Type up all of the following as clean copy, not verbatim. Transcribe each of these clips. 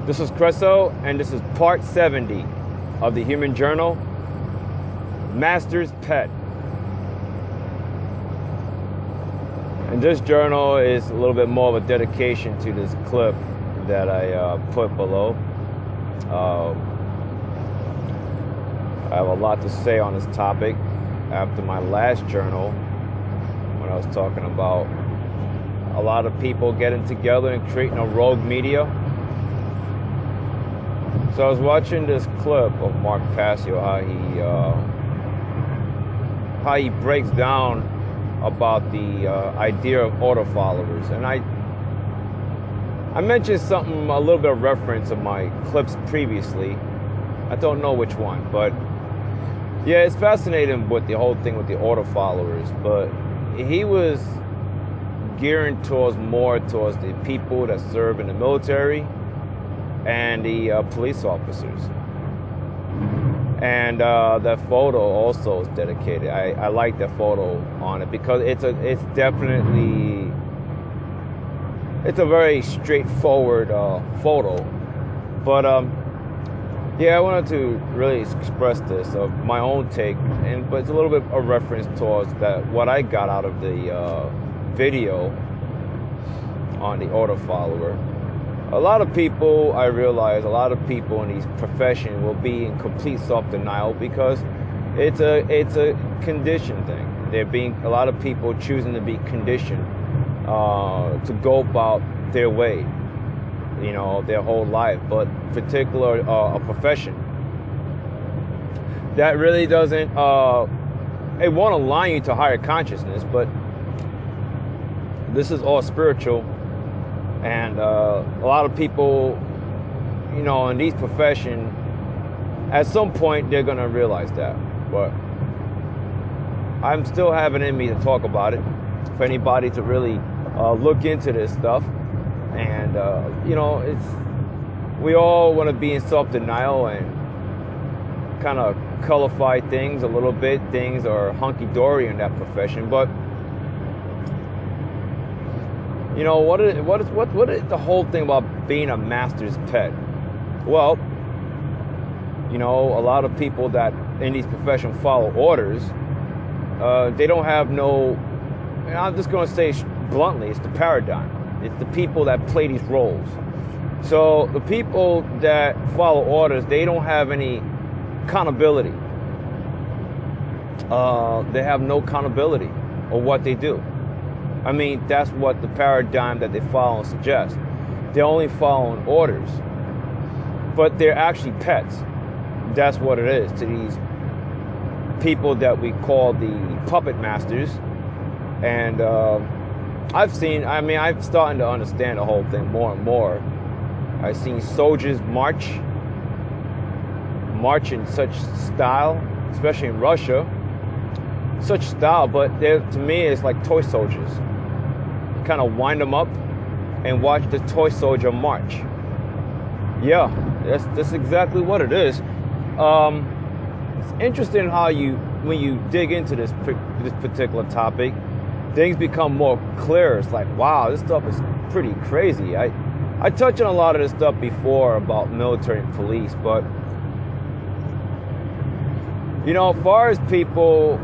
This is Creso, and this is part 70 of the Human Journal, Master's Pet. And this journal is a little bit more of a dedication to this clip that I put below. I have a lot to say on this topic after my last journal, when I was talking about a lot of people getting together and creating a rogue media. So I was watching this clip of Mark Passio, how he breaks down about the idea of order followers, and I mentioned something, a little bit of reference in my clips previously. I don't know which one, but yeah, it's fascinating with the whole thing with the order followers. But he was gearing more towards the people that serve in the military and the police officers. And that photo also is dedicated. I like that photo on it because it's definitely a very straightforward photo. But yeah, I wanted to really express this of my own take, but it's a little bit of reference towards that what I got out of the video on the order follower. A lot of people, I realize, a lot of people in these professions will be in complete self-denial because it's a condition thing. A lot of people choosing to be conditioned to go about their way, their whole life. But particular a profession that really doesn't, it won't align you to higher consciousness, but this is all spiritual. And a lot of people, in these professions, at some point they're going to realize that. But I'm still having it in me to talk about it for anybody to really look into this stuff. And, we all want to be in self-denial and kind of cullify things a little bit. Things are hunky-dory in that profession. But what is the whole thing about being a master's pet? Well, a lot of people that in these professions follow orders, they don't have I'm just going to say bluntly, it's the paradigm. It's the people that play these roles. So the people that follow orders, they don't have any accountability. They have no accountability of what they do. I mean, that's what the paradigm that they follow suggests. They're only following orders, but they're actually pets. That's what it is to these people that we call the puppet masters. And I'm starting to understand the whole thing more and more. I've seen soldiers march in such style, especially in Russia. Such style, but to me it's like toy soldiers. Kind of wind them up and watch the toy soldier march. Yeah, that's exactly what it is. It's interesting how when you dig into this particular topic, things become more clear. It's like, wow, this stuff is pretty crazy. I touched on a lot of this stuff before about military and police, but as far as people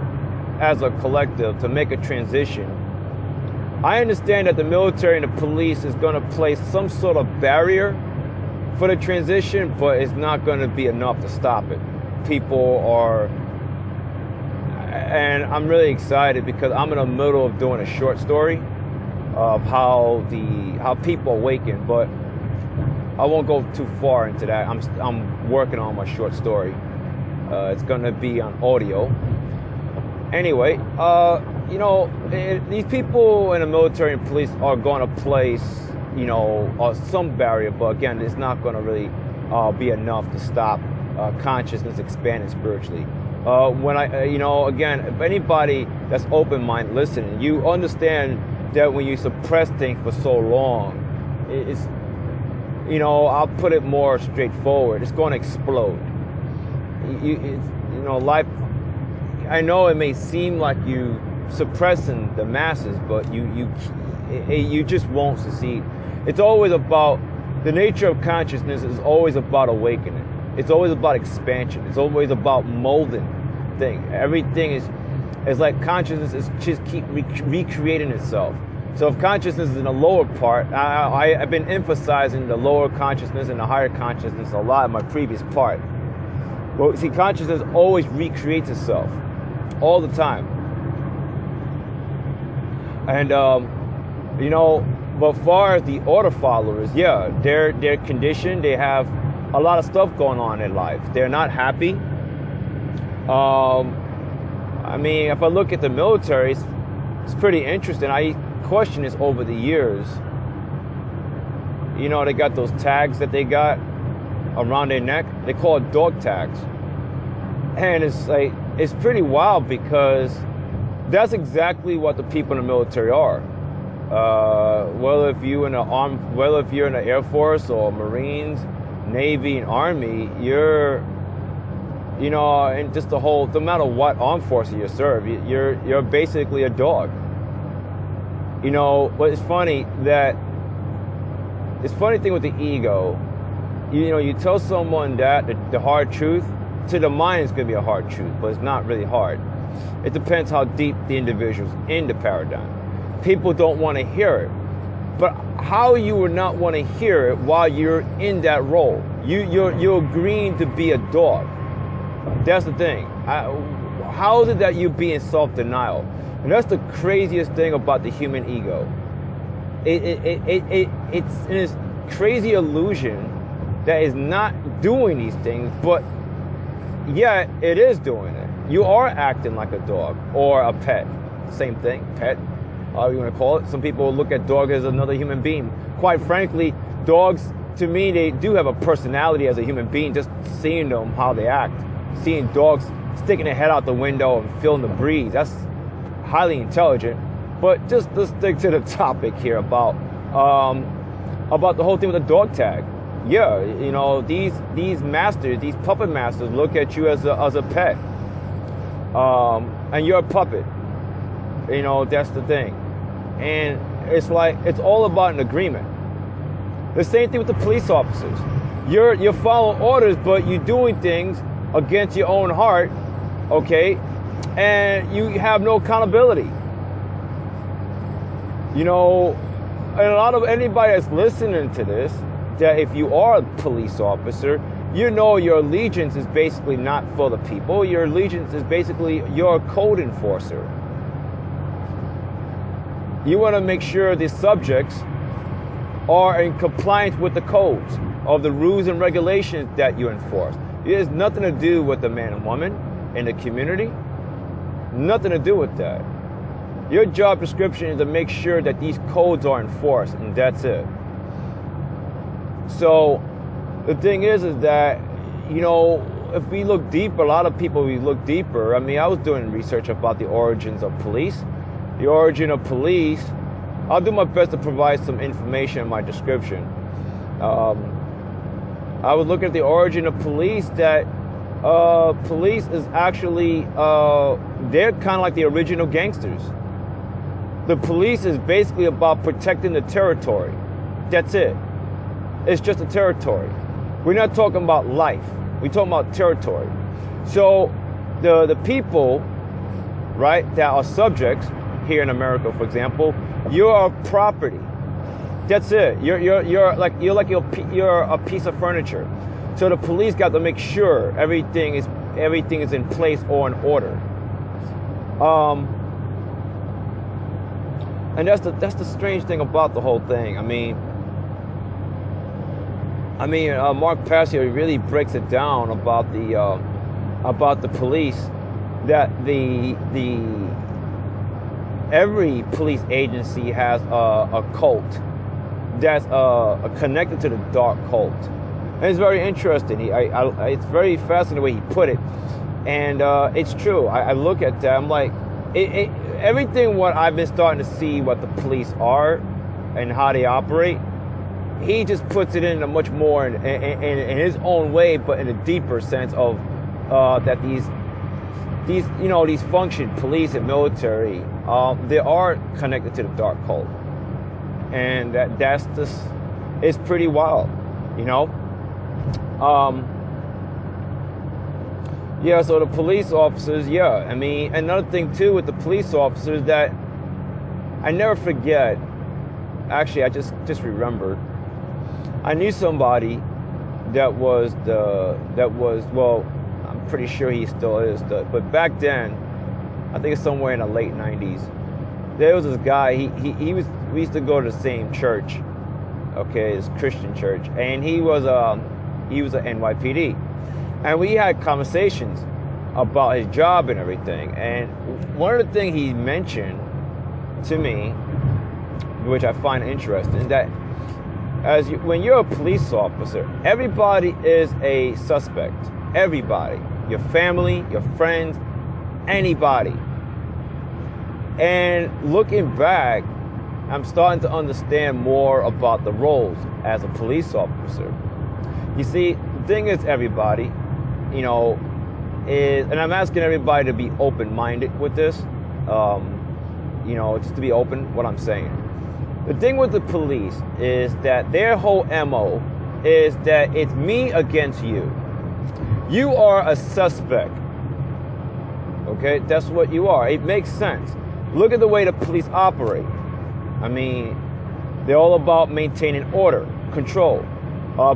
as a collective to make a transition, I understand that the military and the police is going to place some sort of barrier for the transition, but it's not going to be enough to stop it. And I'm really excited because I'm in the middle of doing a short story of how people awaken, but I won't go too far into that. I'm working on my short story. It's going to be on audio. Anyway, these people in the military and police are going to place, some barrier, but again, it's not going to really be enough to stop consciousness expanding spiritually. Again, if anybody that's open-minded listening, you understand that when you suppress things for so long, I'll put it more straightforward. It's going to explode. Life. I know it may seem like you suppressing the masses, but you just won't succeed. It's always about the nature of consciousness is always about awakening. It's always about expansion. It's always about molding things. Everything is like consciousness is just keep recreating itself. So if consciousness is in the lower part, I've been emphasizing the lower consciousness and the higher consciousness a lot in my previous part. But see, consciousness always recreates itself all the time. And, you know, but far as the order followers, yeah, they're conditioned. They have a lot of stuff going on in life. They're not happy. I mean, if I look at the military, it's pretty interesting. I question this over the years. You know, they got those tags that they got around their neck. They call it dog tags. And it's like, it's pretty wild because that's exactly what the people in the military are. Whether if you're in the Air Force or Marines, Navy, and Army, you know, and just no matter what armed forces you serve, you're basically a dog. You know, but it's funny thing with the ego, you know, you tell someone that the hard truth, to the mind it's going to be a hard truth, but it's not really hard. It depends how deep the individual's in the paradigm. People don't want to hear it. But how you would not want to hear it while you're in that role? You're agreeing to be a dog. That's the thing. How is it that you be in self-denial? And that's the craziest thing about the human ego. It's this crazy illusion that is not doing these things, but yet it is doing it. You are acting like a dog or a pet. Same thing, pet. You want to call it. Some people look at dog as another human being. Quite frankly, dogs, to me, they do have a personality as a human being, just seeing them, how they act. Seeing dogs sticking their head out the window and feeling the breeze. That's highly intelligent. But just let's stick to the topic here about the whole thing with the dog tag. Yeah, you know, these masters, these puppet masters look at you as a pet. And you're a puppet. You know, that's the thing. And it's like, it's all about an agreement. The same thing with the police officers. You're following orders, but you're doing things against your own heart, okay? And you have no accountability. You know, and anybody that's listening to this, that if you are a police officer, you know your allegiance is basically not for the people. Your allegiance is basically you're a code enforcer. You want to make sure the subjects are in compliance with the codes of the rules and regulations that you enforce. It has nothing to do with the man and woman in the community. Nothing to do with that. Your job description is to make sure that these codes are enforced, and that's it. So the thing is that, you know, if we look deeper, a lot of people, we look deeper. I mean, I was doing research about the origins of police. The origin of police, I'll do my best to provide some information in my description. I was looking at the origin of police, that police is actually, they're kind of like the original gangsters. The police is basically about protecting the territory. That's it. It's just a territory. We're not talking about life. We're talking about territory. So the people, right, that are subjects here in America, for example, you're a property. That's it. You're a piece of furniture. So the police got to make sure everything is in place or in order. And that's the strange thing about the whole thing. I mean, Mark Passio really breaks it down about the police, that every police agency has a cult that's connected to the dark cult. And it's very interesting. It's very fascinating the way he put it. And it's true. I look at that, I'm like, everything what I've been starting to see what the police are and how they operate, he just puts it in a much more in his own way, but in a deeper sense of that these function, police and military, they are connected to the dark cult, and that's it's pretty wild, you know. Yeah, so the police officers, yeah. I mean, another thing too with the police officers that I never forget. Actually, I just remembered. I knew somebody that was well, I'm pretty sure he still is. But back then, I think it's somewhere in the late '90s. There was this guy. We used to go to the same church. Okay, it's Christian church, and he was an NYPD. And we had conversations about his job and everything. And one of the things he mentioned to me, which I find interesting, is that when you're a police officer, everybody is a suspect. Everybody. Your family, your friends, anybody. And looking back, I'm starting to understand more about the roles as a police officer. You see, the thing is, everybody, you know, and I'm asking everybody to be open-minded with this, you know, just to be open what I'm saying. The thing with the police is that their whole MO is that it's me against you. You are a suspect. Okay, that's what you are. It makes sense. Look at the way the police operate. I mean, they're all about maintaining order, control.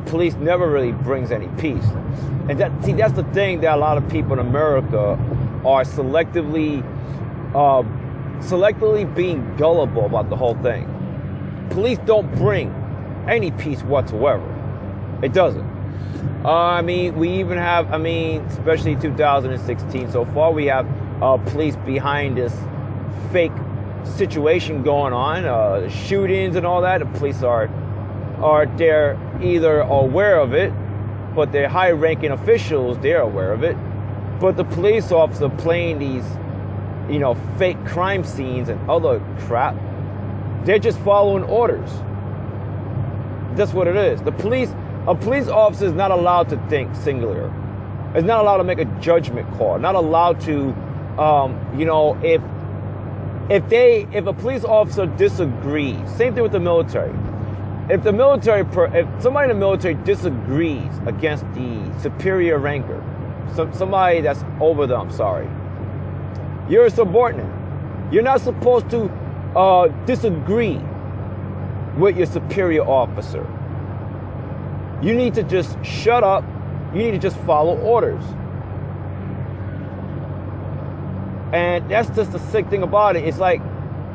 Police never really brings any peace. And that's the thing that a lot of people in America are selectively being gullible about the whole thing. Police don't bring any peace whatsoever. It doesn't. I mean, we even have, especially 2016 so far, we have police behind this fake situation going on, shootings and all that. The police are they're either aware of it, but their high-ranking officials, they're aware of it. But the police officer playing these, you know, fake crime scenes and other crap, they're just following orders. That's what it is. A police officer is not allowed to think singular. Is not allowed to make a judgment call. Not allowed to, you know, if a police officer disagrees, same thing with the military. If somebody in the military disagrees against the superior ranker, somebody that's over them, you're a subordinate. You're not supposed to disagree with your superior officer. You need to just shut up. You need to just follow orders. And that's just the sick thing about it. It's like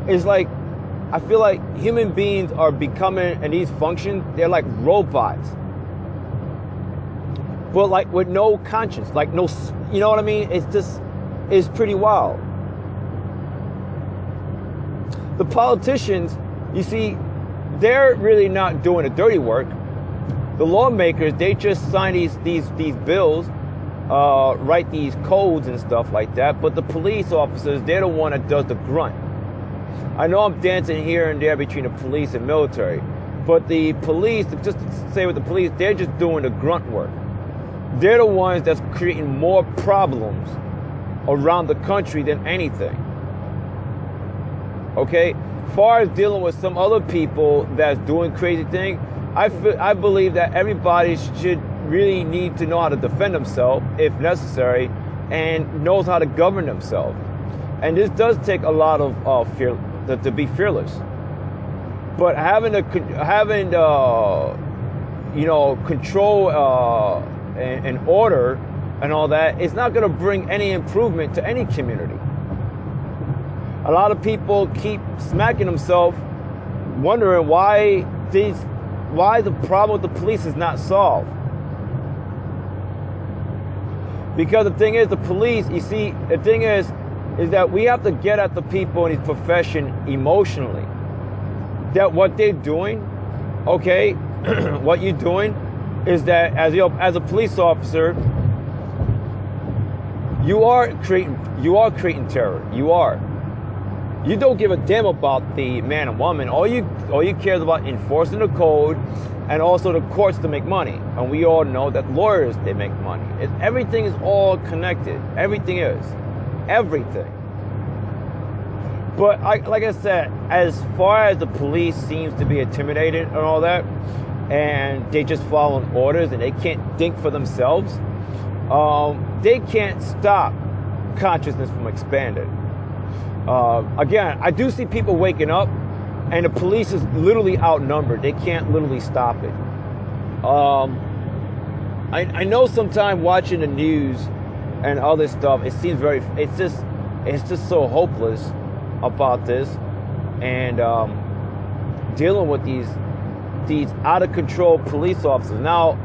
I feel like human beings are becoming, and these functions, they're like robots. But like with no conscience, like no, you know what I mean? It's pretty wild. The politicians, you see, they're really not doing the dirty work. The lawmakers, they just sign these bills, write these codes and stuff like that. But the police officers, they're the one that does the grunt. I know I'm dancing here and there between the police and military, but the police, just to say with the police, they're just doing the grunt work. They're the ones that's creating more problems around the country than anything. Okay? As far as dealing with some other people that's doing crazy things, I believe that everybody should really need to know how to defend themselves if necessary, and knows how to govern themselves. And this does take a lot of fear to be fearless. But having you know, control and order and all that is not going to bring any improvement to any community. A lot of people keep smacking themselves, wondering why the problem with the police is not solved. Because the thing is, the police, you see, the thing is that we have to get at the people in this profession emotionally. That what they're doing, okay, what you're doing is that as a police officer, you are creating terror. You don't give a damn about the man and woman. All you care about enforcing the code, and also the courts to make money. And we all know that lawyers, they make money. Everything is all connected. Everything is. Everything. But like I said, as far as the police seems to be intimidated and all that, and they just following orders and they can't think for themselves, they can't stop consciousness from expanding. Again, I do see people waking up, and the police is literally outnumbered. They can't literally stop it. I know sometimes watching the news and all this stuff, it seems it's just so hopeless about this, and dealing with these out of control police officers. Now,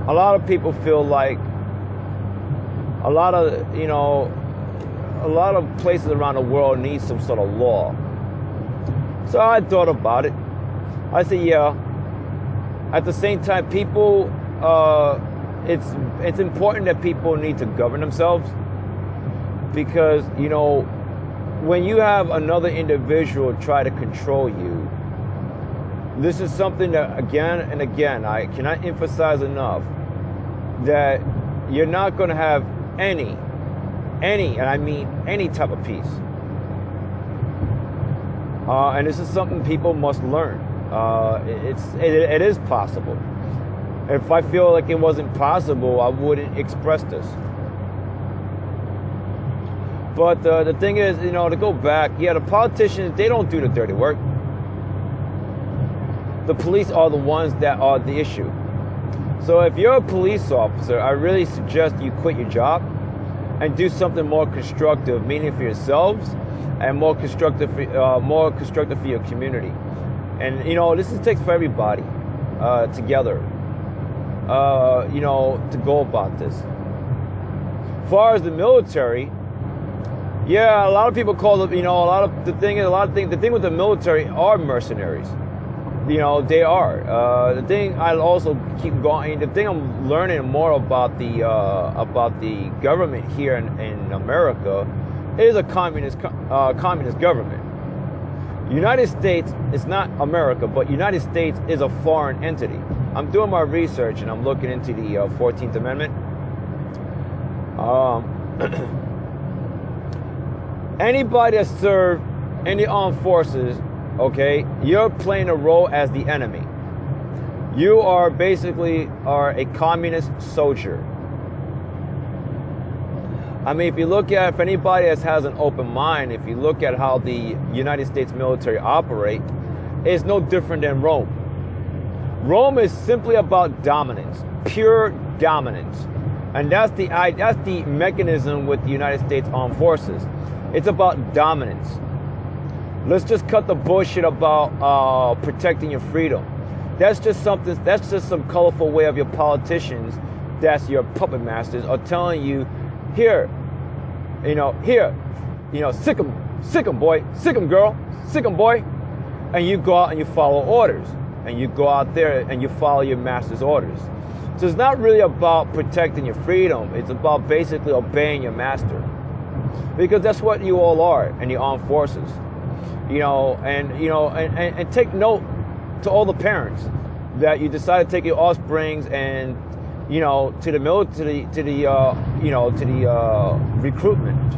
a lot of people feel like a lot of places around the world need some sort of law. So I thought about it. I said, yeah. At the same time, people, it's important that people need to govern themselves, because, when you have another individual try to control you, this is something that again and again, I cannot emphasize enough, that you're not going to have any, and I mean any type of peace. And this is something people must learn. It is possible. If I feel like it wasn't possible, I wouldn't express this. But the thing is, to go back, the politicians, they don't do the dirty work. The police are the ones that are the issue. So if you're a police officer, I really suggest you quit your job and do something more constructive, meaning for yourselves, and more constructive for your community. And this takes for everybody together, to go about this. As far as the military, a lot of people call it, the thing with the military are mercenaries. They are. The thing I also keep going. The thing I'm learning more about the government here in America is a communist government. United States is not America, but United States is a foreign entity. I'm doing my research and I'm looking into the 14th Amendment. Anybody that served in the armed forces, okay, you're playing a role as the enemy. You are basically a communist soldier. I mean, if anybody has an open mind, if you look at how the United States military operate, it's no different than Rome. Rome is simply about dominance, pure dominance. And that's the mechanism with the United States Armed Forces. It's about dominance. Let's just cut the bullshit about protecting your freedom. That's just some colorful way of your politicians, that's your puppet masters, are telling you, here, sick 'em boy, sick 'em girl, sick 'em boy. And you go out and you follow orders. And you go out there and you follow your master's orders. So it's not really about protecting your freedom. It's about basically obeying your master. Because that's what you all are in the armed forces. And take note to all the parents that you decide to take your offsprings and, to the military, to the recruitment.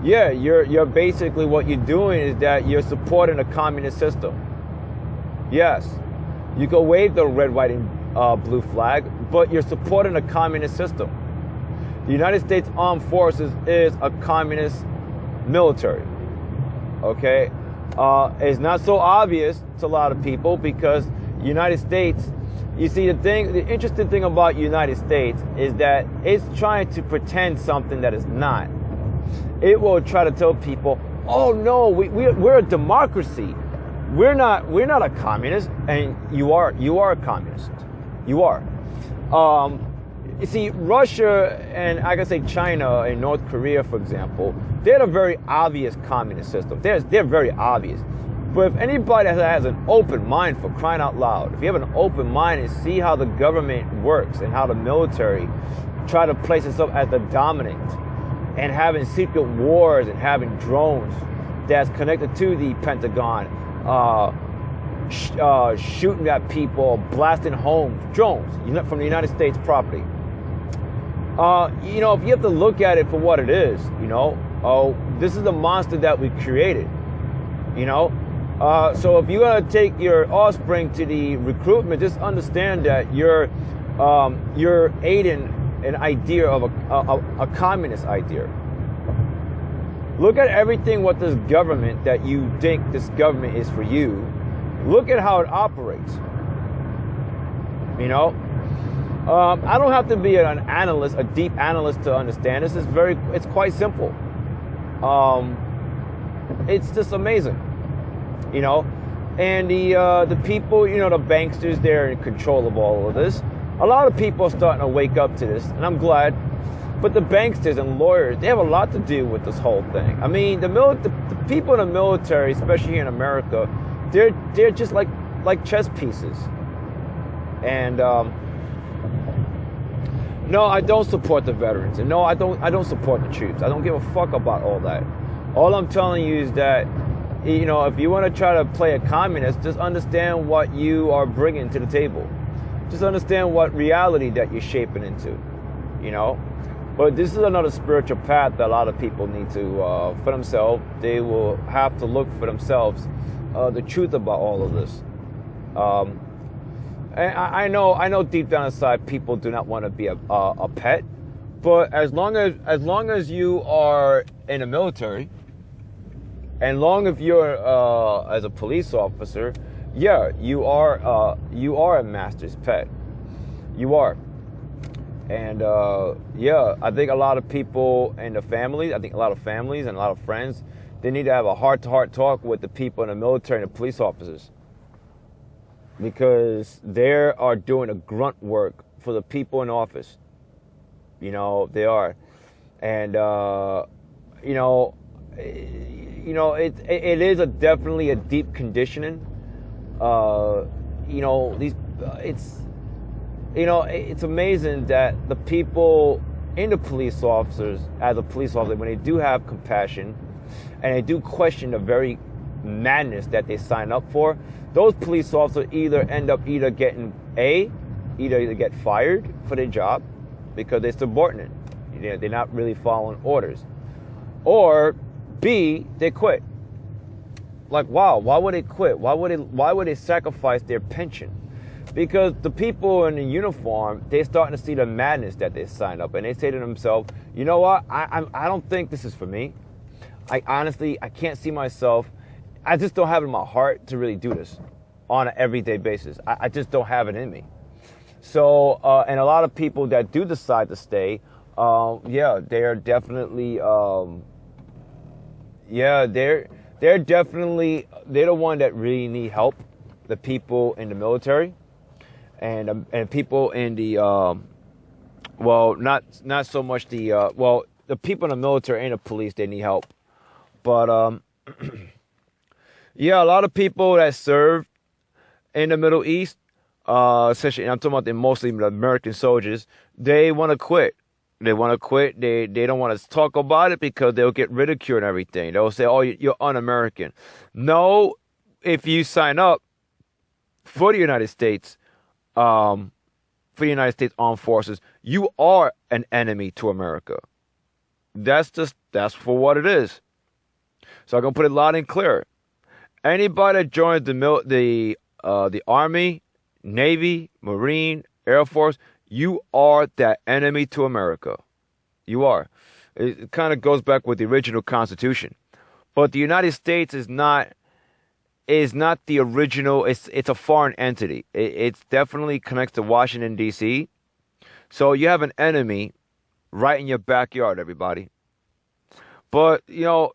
Yeah, you're basically, what you're doing is that you're supporting a communist system. Yes, you can wave the red, white, and blue flag, but you're supporting a communist system. The United States Armed Forces is a communist military. Okay, it's not so obvious to a lot of people, because United States, you see, the interesting thing about United States is that it's trying to pretend something that is not. It will try to tell people, oh no, we're a democracy. We're not a communist. And you are a communist. You are. You see, Russia and, I can say, China and North Korea, for example, they're a very obvious communist system. They're very obvious. But if anybody has an open mind, for crying out loud, if you have an open mind and see how the government works and how the military try to place itself as the dominant, and having secret wars and having drones that's connected to the Pentagon, shooting at people, blasting homes, drones from the United States property. If you have to look at it for what it is, this is the monster that we created. So if you're gonna take your offspring to the recruitment, just understand that you're aiding an idea of a communist idea. Look at everything what this government that you think this government is for you. Look at how it operates. You know, I don't have to be an analyst, a deep analyst, to understand this. It's quite simple. It's just amazing. You know, and the people, you know, the banksters, they're in control of all of this. A lot of people are starting to wake up to this, and I'm glad. But the banksters and lawyers, they have a lot to do with this whole thing. I mean, the people in the military, especially here in America, they're just like chess pieces. And no, I don't support the veterans, and no, I don't support the troops. I don't give a fuck about all that. All I'm telling you is that, you know, if you want to try to play a communist, just understand what you are bringing to the table. Just understand what reality that you're shaping into, you know. But this is another spiritual path that a lot of people need to, for themselves, they will have to look for themselves the truth about all of this. And I know deep down inside people do not want to be a pet, but as long as you are in the military, and long as you're as a police officer, yeah, you are a master's pet. You are. And yeah, I think a lot of people in the families, I think a lot of families and a lot of friends, they need to have a heart-to-heart talk with the people in the military and the police officers, because they are doing the grunt work for the people in office. You know, they are. And you know, it is definitely a deep conditioning. You know, it's amazing that the people in the police officers, as a police officer, when they do have compassion and they do question the very madness that they sign up for, those police officers end up getting either get fired for their job because they're subordinate. They're not really following orders. Or B, they quit. Like, wow, why would they quit? Why would they sacrifice their pension? Because the people in the uniform, they're starting to see the madness that they signed up, and they say to themselves, you know what, I don't think this is for me. I can't see myself. I just don't have it in my heart to really do this on an everyday basis. I just don't have it in me. So, and a lot of people that do decide to stay, yeah, they're definitely, they're the one that really need help. The people in the military, and people in the, well, not so much the, well, the people in the military and the police, they need help. But, yeah, a lot of people that serve in the Middle East, especially, and I'm talking about mostly the American soldiers, they want to quit. They want to quit. They don't want to talk about it because they'll get ridiculed and everything. They'll say, oh, you're un-American. No, if you sign up for the United States, for the United States Armed Forces, you are an enemy to America. That's for what it is. So I'm gonna put it loud and clear. Anybody that joins the Army, Navy, Marine, Air Force, you are that enemy to America. You are. It kind of goes back with the original Constitution. But the United States is not the original. It's a foreign entity. It's definitely connects to Washington, D.C. So you have an enemy right in your backyard, everybody. But, you know,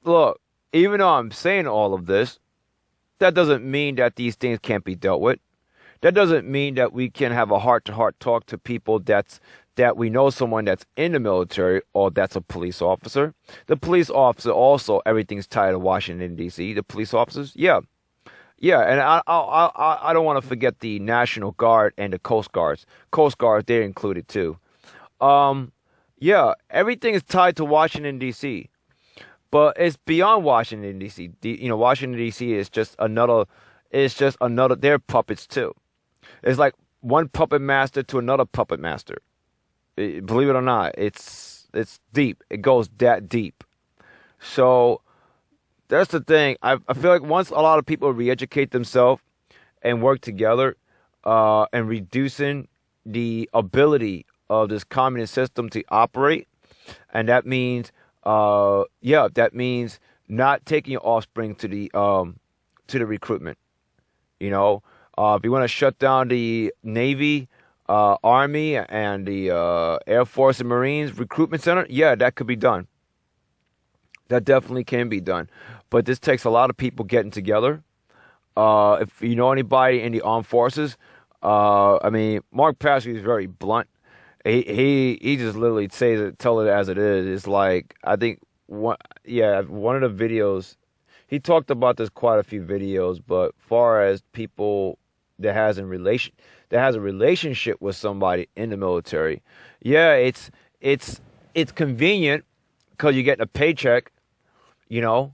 look, even though I'm saying all of this, that doesn't mean that these things can't be dealt with. That doesn't mean that we can have a heart-to-heart talk to people that we know someone that's in the military or that's a police officer. The police officer also, everything's tied to Washington, D.C. The police officers, yeah. Yeah, and I don't want to forget the National Guard and the Coast Guards. Coast Guards, they're included too. Yeah, everything is tied to Washington, D.C. But it's beyond Washington, D.C. You know, Washington, D.C. is just another, they're puppets too. It's like one puppet master to another puppet master. Believe it or not, it's deep. It goes that deep. So That's the thing. I feel like once a lot of people re-educate themselves and work together, and reducing the ability of this communist system to operate, and that means, that means not taking your offspring to the recruitment. You know, if you want to shut down the Navy, Army, and the Air Force and Marines recruitment center, yeah, that could be done. That definitely can be done. But this takes a lot of people getting together. If you know anybody in the armed forces, I mean, Mark Passio is very blunt. He just literally tell it as it is. It's like, I think one of the videos, he talked about this quite a few videos, but far as people that has a relationship with somebody in the military, yeah, it's convenient because you're getting a paycheck. You know,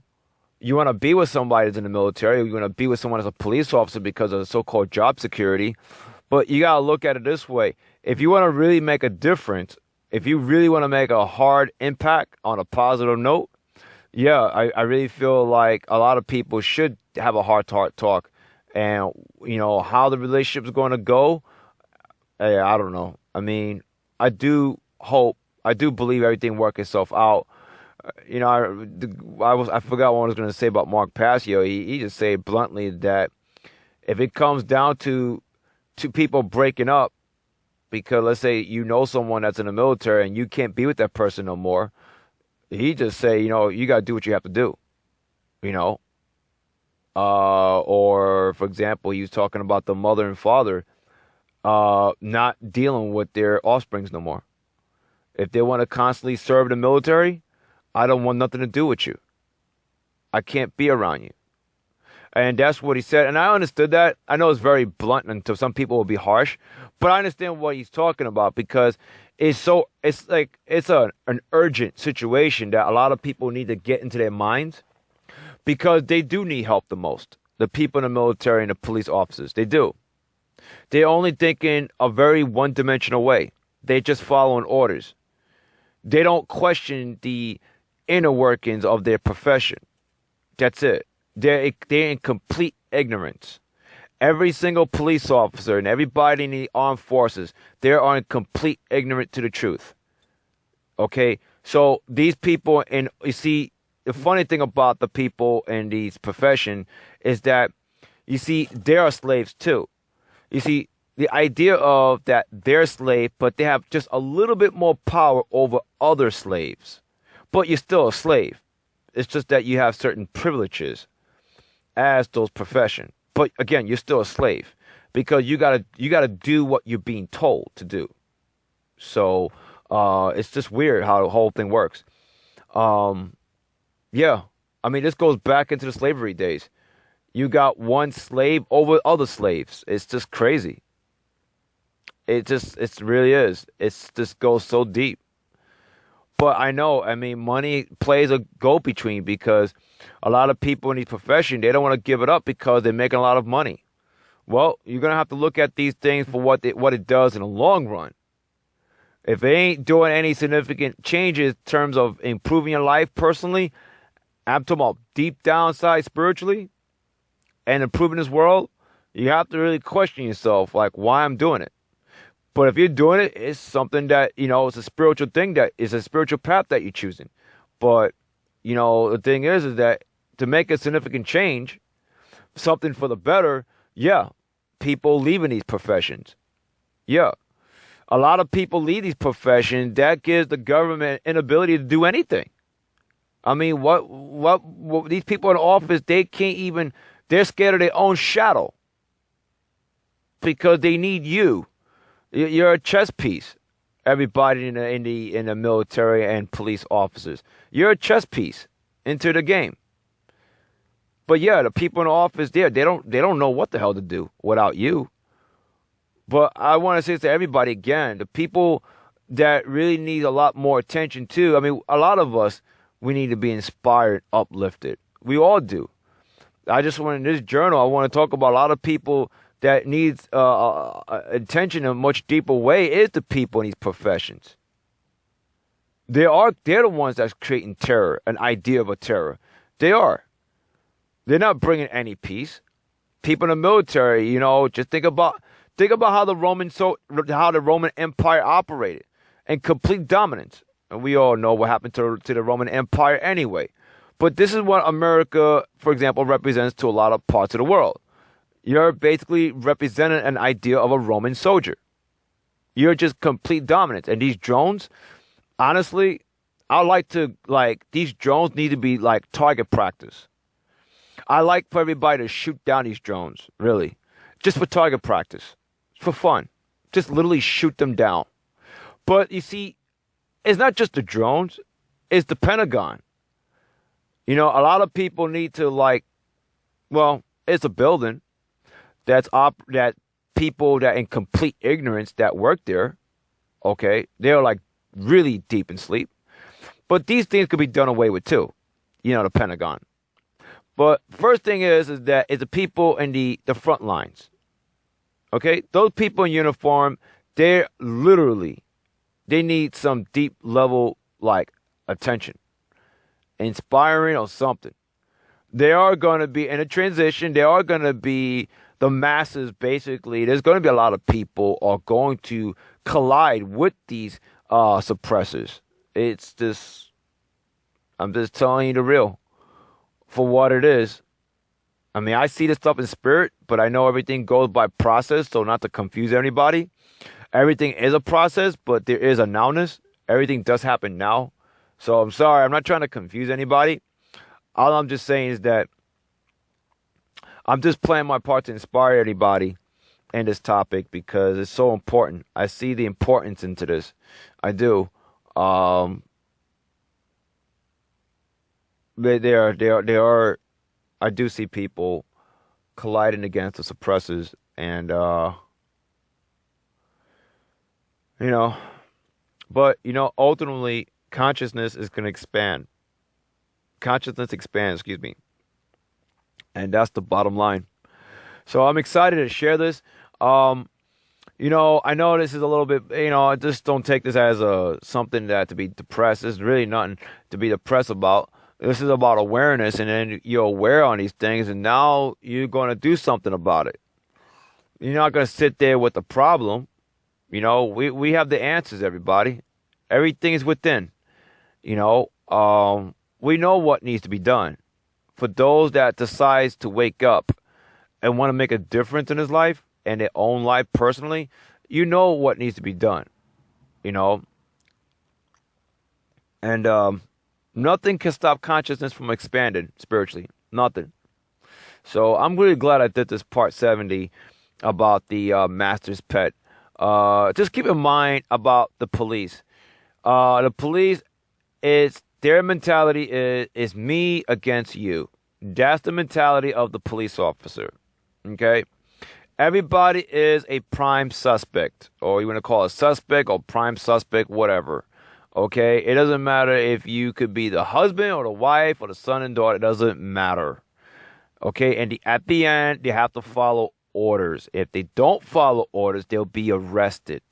you want to be with somebody that's in the military, or you want to be with someone as a police officer because of the so-called job security. But you got to look at it this way. If you want to really make a difference, if you really want to make a hard impact on a positive note, yeah, I really feel like a lot of people should have a heart-to-heart talk. And, you know, how the relationship is going to go, I don't know. I mean, I do believe everything work itself out. You know, I forgot what I was going to say about Mark Passio. He just said bluntly that if it comes down to people breaking up, because let's say you know someone that's in the military and you can't be with that person no more, he just say, you know, you got to do what you have to do, you know. Or, for example, he was talking about the mother and father not dealing with their offsprings no more. If they want to constantly serve the military, I don't want nothing to do with you. I can't be around you. And that's what he said. And I understood that. I know it's very blunt, and to some people it will be harsh, but I understand what he's talking about, because it's an urgent situation that a lot of people need to get into their minds, because they do need help the most. The people in the military and the police officers, they do. They're only thinking a very one-dimensional way. They're just following orders. They don't question the inner workings of their profession. That's it. They're in complete ignorance. Every single police officer and everybody in the armed forces, they are in complete ignorance to the truth. Okay? So these people, and you see, the funny thing about the people in these profession is that, you see, they are slaves too. You see, the idea of that they're slave, but they have just a little bit more power over other slaves. But you're still a slave. It's just that you have certain privileges as those professions. But again, you're still a slave, because you gotta do what you're being told to do. So it's just weird how the whole thing works. Yeah, I mean, this goes back into the slavery days. You got one slave over other slaves. It's just crazy. It really is. It just goes so deep. But I know, I mean, money plays a go-between, because a lot of people in these professions, they don't want to give it up because they're making a lot of money. Well, you're going to have to look at these things for what it does in the long run. If it ain't doing any significant changes in terms of improving your life personally, I'm talking about deep downside spiritually and improving this world, you have to really question yourself, like, why I'm doing it. But if you're doing it, it's something that, you know, it's a spiritual thing, that is a spiritual path that you're choosing. But, you know, the thing is that to make a significant change, something for the better, yeah, people leaving these professions. Yeah. A lot of people leave these professions. That gives the government inability to do anything. I mean, what these people in office, they can't even, they're scared of their own shadow, because they need you. You're a chess piece. Everybody in the military and police officers, you're a chess piece into the game. But yeah, the people in the office there, they don't know what the hell to do without you. But I want to say to everybody again, the people that really need a lot more attention too. I mean, a lot of us, we need to be inspired, uplifted. We all do. I just want, in this journal, I want to talk about a lot of people that needs attention in a much deeper way, is the people in these professions. They're the ones that's creating terror, an idea of a terror. They are. They're not bringing any peace. People in the military, just think about how the Roman Empire operated, and complete dominance. And we all know what happened to the Roman Empire anyway. But this is what America, for example, represents to a lot of parts of the world. You're basically representing an idea of a Roman soldier. You're just complete dominance. And these drones, honestly, these drones need to be like target practice. I like for everybody to shoot down these drones, really. Just for target practice. For fun. Just literally shoot them down. But you see, it's not just the drones. It's the Pentagon. A lot of people need to it's a building that people that in complete ignorance that work there, okay, they're like really deep in sleep. But these things could be done away with too, the Pentagon. But first thing is that it's the people in the front lines. Okay? Those people in uniform, they need some deep level, attention. Inspiring or something. They are going to be in a transition. They are going to be the masses, basically. There's going to be a lot of people are going to collide with these suppressors. It's just, I'm just telling you the real. For what it is. I mean, I see this stuff in spirit, but I know everything goes by process, so not to confuse anybody. Everything is a process, but there is a nowness. Everything does happen now. So I'm sorry, I'm not trying to confuse anybody. All I'm just saying is that I'm just playing my part to inspire anybody in this topic because it's so important. I see the importance into this. I do. They are. I do see people colliding against the suppressors, and but ultimately consciousness is going to expand. Consciousness expands, excuse me, and that's the bottom line. So I'm excited to share this. I know this is a little bit, just don't take this as something that to be depressed. There's really nothing to be depressed about. This is about awareness, and then you're aware on these things, and now you're going to do something about it. You're not going to sit there with the problem. We have the answers, everybody. Everything is within. We know what needs to be done. For those that decides to wake up and want to make a difference in his life and their own life personally, what needs to be done. And nothing can stop consciousness from expanding spiritually. Nothing. So I'm really glad I did this part 70 about the master's pet. Just keep in mind about the police. The police, their mentality is me against you. That's the mentality of the police officer. Okay? Everybody is a prime suspect, or you want to call it suspect or prime suspect, whatever. Okay? It doesn't matter if you could be the husband or the wife or the son and daughter. It doesn't matter. Okay? And at the end, they have to follow orders. If they don't follow orders, they'll be arrested.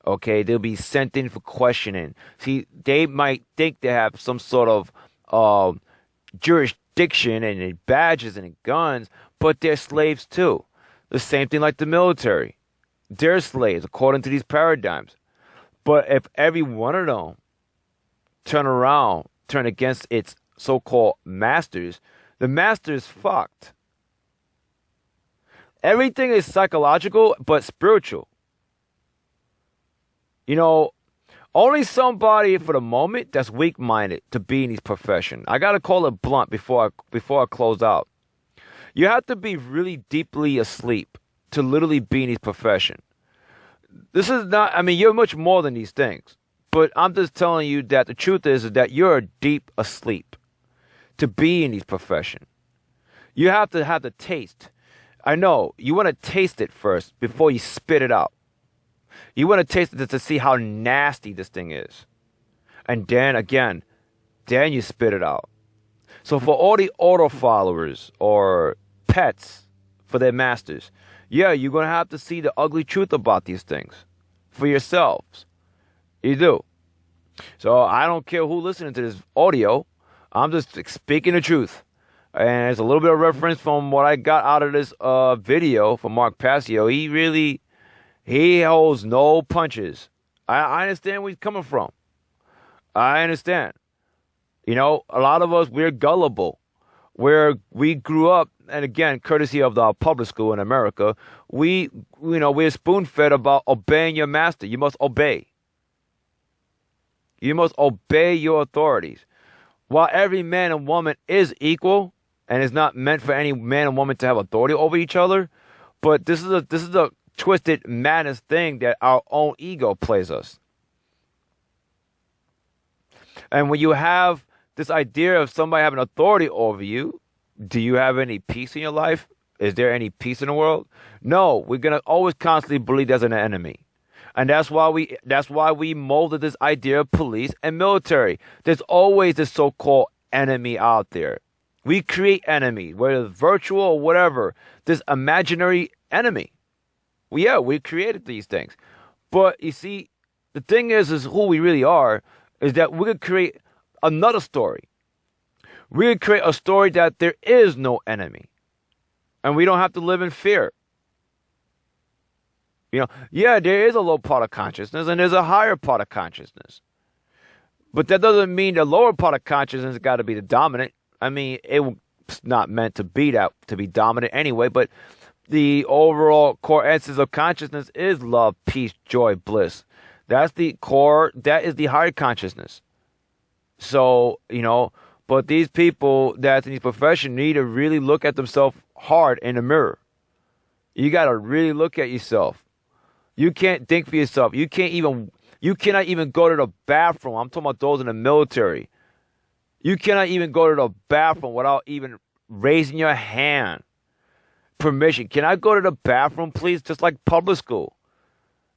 Okay? They'll be sent in for questioning. See, they might think they have some sort of jurisdiction and badges and guns, but they're slaves too. The same thing like the military. They're slaves according to these paradigms. But if every one of them turn against its so-called masters, the master is fucked. Everything is psychological, but spiritual. Only somebody for the moment that's weak-minded to be in this profession. I gotta call it blunt before I close out. You have to be really deeply asleep to literally be in this profession. This is not, you're much more than these things. But I'm just telling you that the truth is that you're deep asleep to be in this profession. You have to have the taste. I know, you want to taste it first before you spit it out. You want to taste it to see how nasty this thing is. And then you spit it out. So for all the auto followers or pets for their masters, yeah, you're going to have to see the ugly truth about these things for yourselves. You do. So I don't care who listening to this audio. I'm just speaking the truth. And it's a little bit of reference from what I got out of this video from Mark Passio. He holds no punches. I understand where he's coming from. I understand. You know, a lot of us, we're gullible. We grew up, and again, courtesy of the public school in America, we're spoon-fed about obeying your master. You must obey. You must obey your authorities. While every man and woman is equal, and it's not meant for any man and woman to have authority over each other, but this is a twisted madness thing that our own ego plays us. And when you have this idea of somebody having authority over you, do you have any peace in your life? Is there any peace in the world? No, we're gonna always constantly believe there's an enemy. And that's why we molded this idea of police and military. There's always this so-called enemy out there. We create enemy, whether it's virtual or whatever, this imaginary enemy. We created these things. But you see, the thing is who we really are is that we could create another story. We could create a story that there is no enemy. And we don't have to live in fear. You know, yeah, there is a low part of consciousness and there's a higher part of consciousness. But that doesn't mean the lower part of consciousness has got to be the dominant. I mean, it's not meant to be dominant anyway, but the overall core essence of consciousness is love, peace, joy, bliss. That's the core, that is the higher consciousness. So, you know, but these people that's in these professions need to really look at themselves hard in the mirror. You got to really look at yourself. You can't think for yourself. You cannot even go to the bathroom. I'm talking about those in the military. You cannot even go to the bathroom without even raising your hand. Permission. Can I go to the bathroom, please? Just like public school.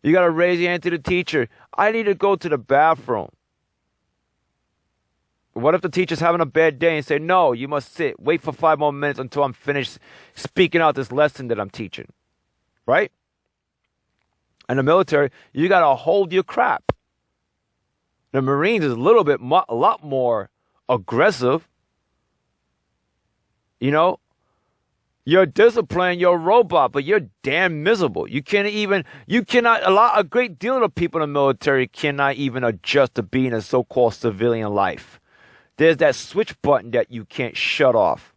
You got to raise your hand to the teacher. I need to go to the bathroom. What if the teacher's having a bad day and say, no, you must sit. Wait for 5 more minutes until I'm finished speaking out this lesson that I'm teaching. Right? In the military, you got to hold your crap. The Marines is a lot more aggressive. You know, you're disciplined, you're a robot, but you're damn miserable. A great deal of the people in the military cannot even adjust to being a so-called civilian life. There's that switch button that you can't shut off.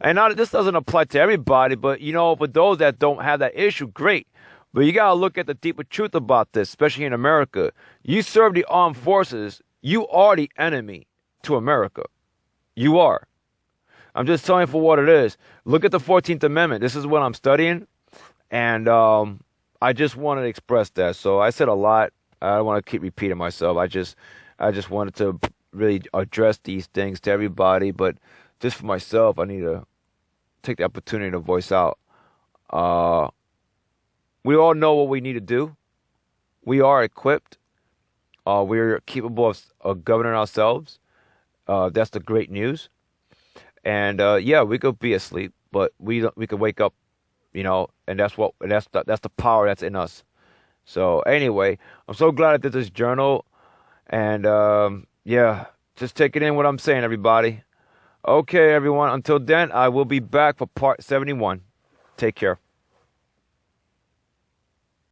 And now this doesn't apply to everybody, but you know, for those that don't have that issue, great. But you got to look at the deeper truth about this, especially in America. You serve the armed forces, you are the enemy to America. You are. I'm just telling you for what it is. Look at the 14th Amendment. This is what I'm studying. And I just wanted to express that. So I said a lot. I don't want to keep repeating myself. I just wanted to really address these things to everybody. But just for myself, I need to take the opportunity to voice out. We all know what we need to do. We are equipped. We're capable of governing ourselves. That's the great news. And yeah, we could be asleep, but we could wake up, you know, and that's the power that's in us. So anyway, I'm so glad I did this journal, and yeah, just take it in what I'm saying, everybody. Okay, everyone. Until then, I will be back for part 71. Take care.